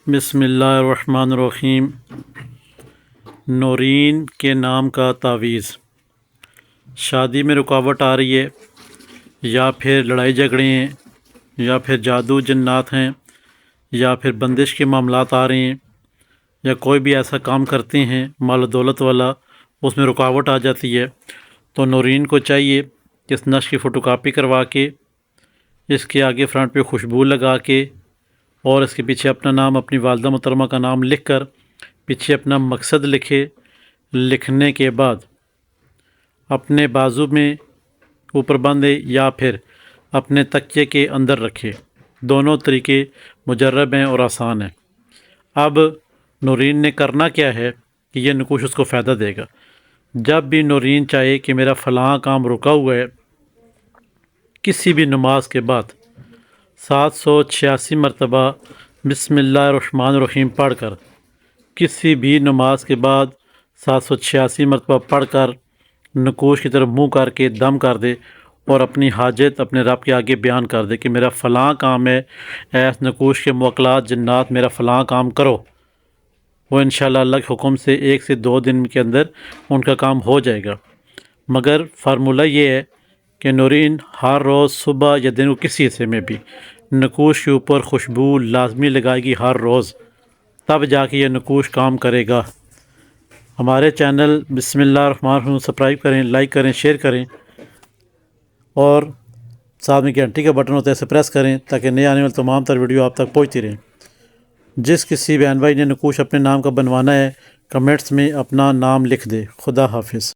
بسم اللہ الرحمن الرحیم۔ نورین کے نام کا تعویذ۔ شادی میں رکاوٹ آ رہی ہے، یا پھر لڑائی جھگڑے ہیں، یا پھر جادو جنات ہیں، یا پھر بندش کے معاملات آ رہے ہیں، یا کوئی بھی ایسا کام کرتے ہیں مال و دولت والا، اس میں رکاوٹ آ جاتی ہے، تو نورین کو چاہیے کہ اس نقش کی فوٹو کاپی کروا کے اس کے آگے فرنٹ پہ خوشبو لگا کے اور اس کے پیچھے اپنا نام، اپنی والدہ محترمہ کا نام لکھ کر پیچھے اپنا مقصد لکھے۔ لکھنے کے بعد اپنے بازو میں اوپر باندھے یا پھر اپنے تکیے کے اندر رکھے۔ دونوں طریقے مجرب ہیں اور آسان ہیں۔ اب نورین نے کرنا کیا ہے کہ یہ نقوش اس کو فائدہ دے گا۔ جب بھی نورین چاہے کہ میرا فلاں کام رکا ہوا ہے، کسی بھی نماز کے بعد 786 مرتبہ بسم اللہ الرحمن الرحیم پڑھ کر، کسی بھی نماز کے بعد 786 مرتبہ پڑھ کر نقوش کی طرف منہ کر کے دم کر دے اور اپنی حاجت اپنے رب کے آگے بیان کر دے کہ میرا فلاں کام ہے، ایس نقوش کے موکلات جنات میرا فلاں کام کرو، وہ انشاءاللہ اللہ کے حکم سے 1 سے 2 دن کے اندر ان کا کام ہو جائے گا۔ مگر فارمولہ یہ ہے کہ نورین ہر روز صبح یا دن کو کسی حصے میں بھی نقوش کے اوپر خوشبو لازمی لگائے گی ہر روز، تب جا کے یہ نقوش کام کرے گا۔ ہمارے چینل بسم اللہ الرحمن الرحیم سبسکرائب کریں، لائک کریں، شیئر کریں، اور ساتھ میں گھنٹی کا بٹن ہوتا ہے اسے پریس کریں تاکہ نئے آنے والے تمام تر ویڈیو آپ تک پہنچتی رہیں۔ جس کسی بہن بھائی نے نقوش اپنے نام کا بنوانا ہے، کمنٹس میں اپنا نام لکھ دے۔ خدا حافظ۔